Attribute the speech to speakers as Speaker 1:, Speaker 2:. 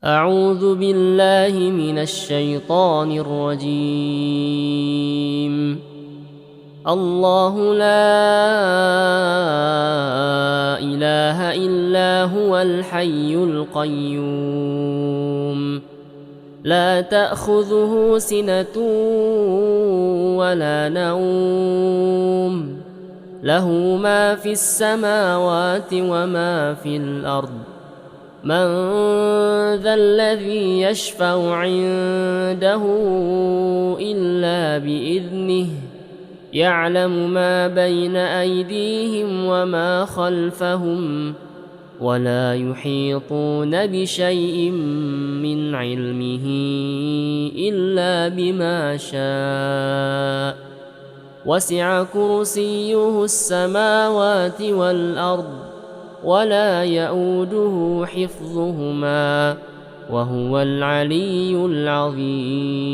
Speaker 1: أعوذ بالله من الشيطان الرجيم. الله لا إله إلا هو الحي القيوم لا تأخذه سنة ولا نوم له ما في السماوات وما في الأرض من ذا الذي يشفع عنده إلا بإذنه يعلم ما بين أيديهم وما خلفهم ولا يحيطون بشيء من علمه إلا بما شاء وسع كرسيه السماوات والأرض ولا يئوده حفظهما وهو العلي العظيم.